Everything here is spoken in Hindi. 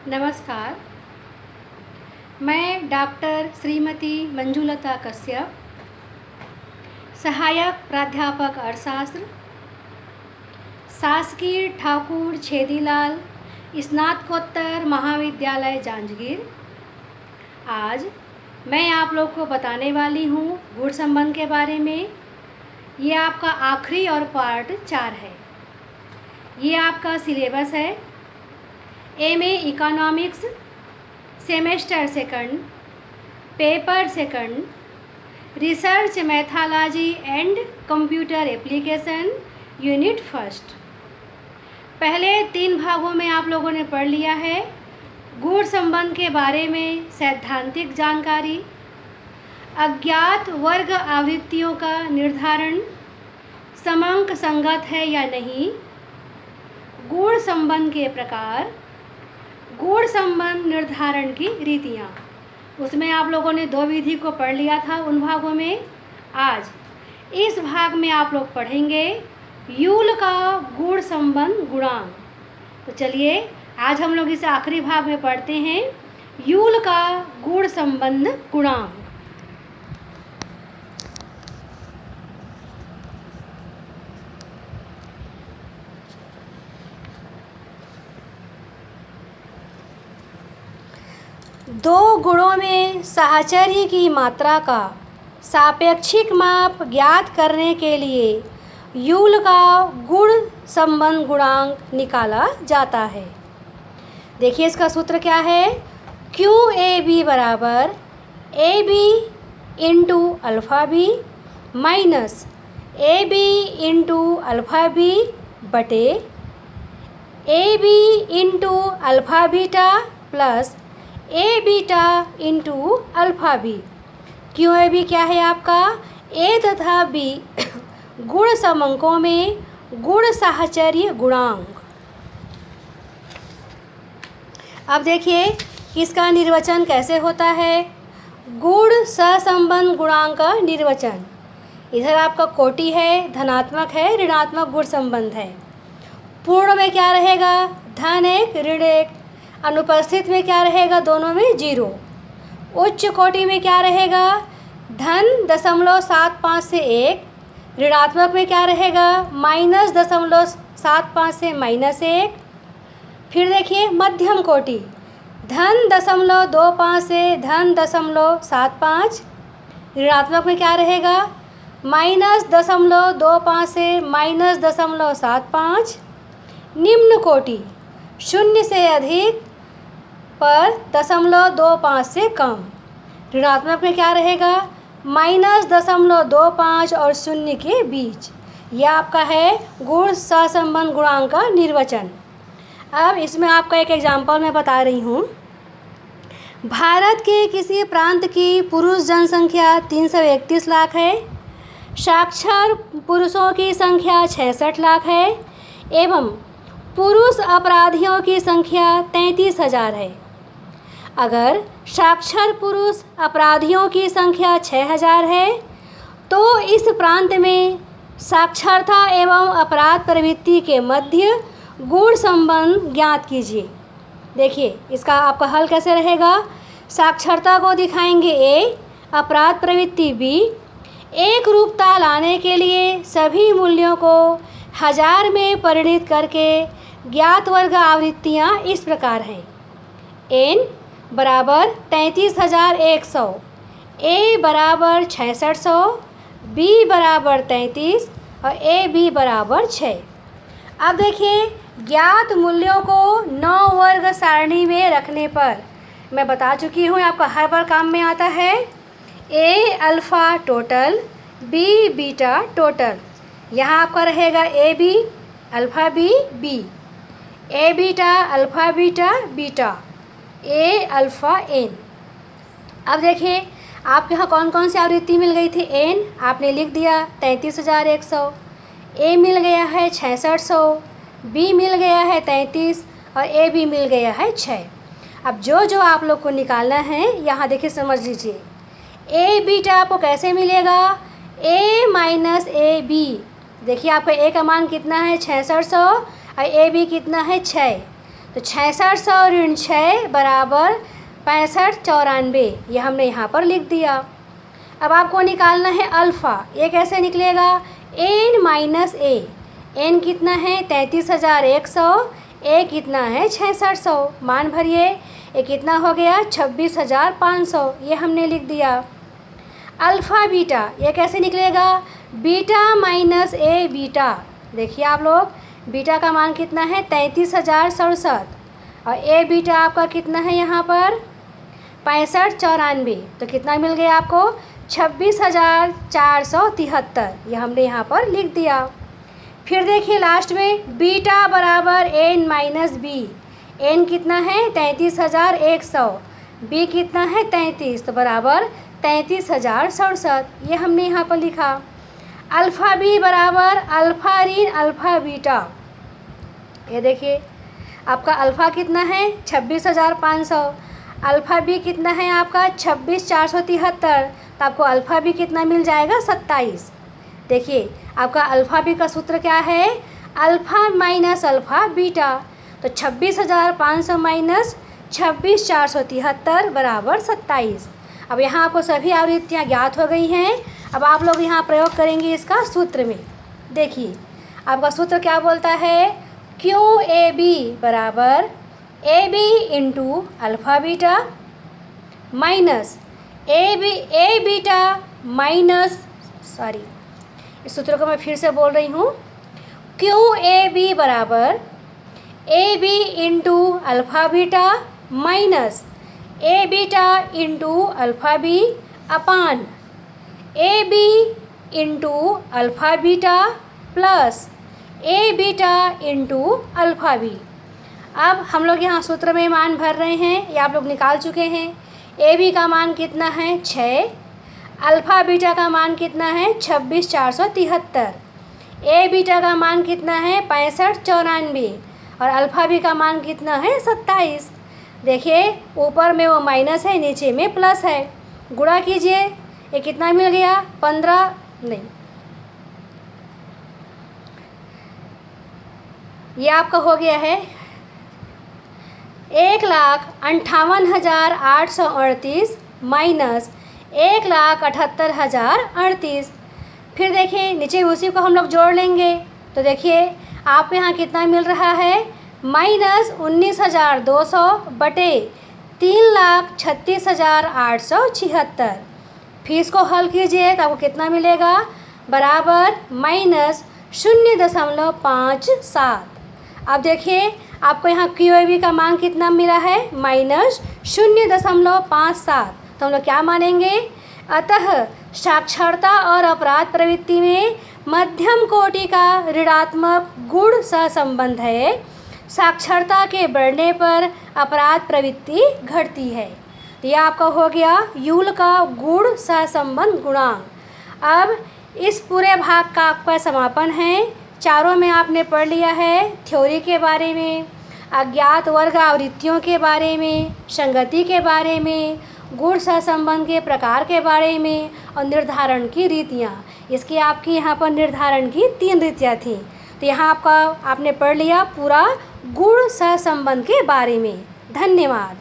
नमस्कार। मैं डॉक्टर श्रीमती मंजुलता कश्यप, सहायक प्राध्यापक अर्थशास्त्र, शासकीय ठाकुर छेदीलाल स्नातकोत्तर महाविद्यालय जांजगीर। आज मैं आप लोग को बताने वाली हूँ गुण संबंध के बारे में। ये आपका आखिरी और पार्ट 4 है। ये आपका सिलेबस है MA economics semester second, paper second, research methodology and computer application unit first. पहले 3 भागों में आप लोगों ने पढ़ लिया है। गुण संबंध के बारे में सैद्धांतिक जानकारी, अज्ञात वर्ग आवृत्तियों का निर्धारण, समांक संगत है या नहीं, गुण संबंध के प्रकार, गुण संबंध निर्धारण की रीतियाँ। उसमें आप लोगों ने 2 विधि को पढ़ लिया था उन भागों में। आज इस भाग में आप लोग पढ़ेंगे यूल का गुण संबंध गुणांक। तो चलिए आज हम लोग इस आखिरी भाग में पढ़ते हैं यूल का गुण संबंध गुणांक। दो गुणों में साहचर्य की मात्रा का सापेक्षिक माप ज्ञात करने के लिए यूल का गुण संबंध गुणांक निकाला जाता है। देखिए इसका सूत्र क्या है। क्यू ए बी बराबर A B into alpha B minus A B into alpha B बटे A B into alpha beta plus A beta into alpha B. Q A B क्या है आपका ए तथा बी गुण समंकों में गुण साहचर्य गुणांक। अब देखिए इसका निर्वचन कैसे होता है। गुण सहसंबंध गुणांक का निर्वचन। इधर आपका कोटि है, धनात्मक है, ऋणात्मक गुण संबंध है। पूर्ण में क्या रहेगा, धन 1 ऋण 1। अनुपस्थित में क्या रहेगा, दोनों में 0। उच्च कोटि में क्या रहेगा, धन 0.75 से 1, ऋणात्मक में क्या रहेगा -0.75 से -1। फिर देखिए मध्यम कोटि, धन 0.25 से धन 0.75, ऋणात्मक में क्या रहेगा -0.25 से -0.75। निम्न कोटि 0 से अधिक पर 0.25 से कम, ऋणात्मक में क्या रहेगा -0.25 और 0 के बीच। यह आपका है गुण सहसंबंध गुणांक का निर्वचन। अब इसमें आपका एक एग्जाम्पल मैं बता रही हूँ। भारत के किसी प्रांत की पुरुष जनसंख्या 331 लाख है, साक्षर पुरुषों की संख्या 66 लाख है एवं पुरुष अपराधियों की संख्या 33,000 है। अगर साक्षर पुरुष अपराधियों की संख्या 6,000 है तो इस प्रांत में साक्षरता एवं अपराध प्रवृत्ति के मध्य गुण संबंध ज्ञात कीजिए। देखिए इसका आपका हल कैसे रहेगा। साक्षरता को दिखाएंगे A, अपराध प्रवृत्ति B। एक रूपता लाने के लिए सभी मूल्यों को 1000 में परिणित करके ज्ञात वर्ग आवृत्तियाँ इस प्रकार हैं। n बराबर 33,100, a बराबर 6600, b बराबर 33 और ए बी बराबर 6। अब देखिए ज्ञात मूल्यों को 9 वर्ग सारणी में रखने पर मैं बता चुकी हूँ आपका हर बार काम में आता है। a alpha total, b beta total. यहाँ आपका रहेगा A B alpha B B, A beta alpha beta beta, A alpha N. अब देखिए आपके यहाँ कौन कौन सी आवृत्ति मिल गई थी। एन आपने लिख दिया 33,100, ए मिल गया है 6600, बी मिल गया है 33 और ए बी मिल गया है 6। अब जो आप लोग को निकालना है यहाँ देखिए समझ लीजिए। ए बीटा आपको कैसे मिलेगा, ए माइनस ए बी। देखिए आपका ए का मान कितना है 6600 और ए बी कितना है 6। तो 6600 ऋण 6 बराबर 6594, ये हमने यहाँ पर लिख दिया। अब आपको निकालना है अल्फ़ा। ये कैसे निकलेगा? n माइनस ए। n कितना है? 33,100। ए कितना है? 6600। मान भरिए। ये कितना हो गया? 26,500। ये हमने लिख दिया। अल्फ़ा बीटा, ये कैसे निकलेगा? Beta minus A beta. देखिए आप लोग, बीटा का मान कितना है? 33,067 और ए बीटा आपका कितना है यहाँ पर? 6594। तो कितना मिल गया आपको? 26,473। ये हमने यहाँ पर लिख दिया। फिर देखिए लास्ट में बीटा बराबर एन माइनस बी। एन कितना है? 33,100। बी कितना है? 33, तो बराबर 33,067। ये हमने यहाँ पर लिखा। अल्फ़ा बी बराबर अल्फ़ा ऋण अल्फ़ा बीटा। ये देखिए आपका अल्फ़ा कितना है? 26,500। अल्फ़ा बी कितना है आपका? 26,473। तो आपको अल्फ़ा बी कितना मिल जाएगा? 27। देखिए आपका अल्फ़ा बी का सूत्र क्या है? Alpha minus alpha beta. तो 26,500 माइनस 26,473 बराबर 27। अब यहाँ आपको सभी आवृत्तियाँ ज्ञात हो गई हैं। अब आप लोग यहाँ प्रयोग करेंगे इसका सूत्र में। देखिए आपका सूत्र क्या बोलता है? क्यू ए बी बराबर A B into alpha beta minus A beta minus इस सूत्र को मैं फिर से बोल रही हूँ। क्यू ए बी बराबर A B into alpha beta minus A beta into alpha B upon A B into alpha beta plus A beta into alpha B. अब हम लोग यहाँ सूत्र में मान भर रहे हैं, ये आप लोग निकाल चुके हैं। ए बी का मान कितना है? 6। अल्फ़ा बीटा का मान कितना है? 26,473। ए बीटा का मान कितना है? 6594 और अल्फ़ा बी का मान कितना है? 27। देखिए ऊपर में वो माइनस है, नीचे में प्लस है। गुणा कीजिए, ये कितना मिल गया? 15 नहीं, ये आपका हो गया है 1,58,838 माइनस 1,78,038। फिर देखिए नीचे उसी को हम लोग जोड़ लेंगे। तो देखिए आपको यहाँ कितना मिल रहा है? माइनस 19,200 बटे 3,36,876। फिर इसको हल कीजिए तो आपको कितना मिलेगा? बराबर माइनस 0.57। अब देखिए आपको यहाँ क्यू ए बी का मान कितना मिला है? माइनस 0.57। तो हम लोग क्या मानेंगे? अतः साक्षरता और अपराध प्रवृत्ति में मध्यम कोटि का ऋणात्मक गुण सहसंबंध है। साक्षरता के बढ़ने पर अपराध प्रवृत्ति घटती है। तो यह आपका हो गया यूल का गुण सहसंबंध गुणांक। अब इस पूरे भाग का आपका समापन है। चारों में आपने पढ़ लिया है थ्योरी के बारे में, अज्ञात वर्ग आवृत्तियों के बारे में, संगति के बारे में, गुण सहसंबंध के प्रकार के बारे में और निर्धारण की रीतियाँ। इसकी आपकी यहाँ पर निर्धारण की 3 रीतियाँ थीं। तो यहाँ आपने पढ़ लिया पूरा गुण सहसंबंध के बारे में। धन्यवाद।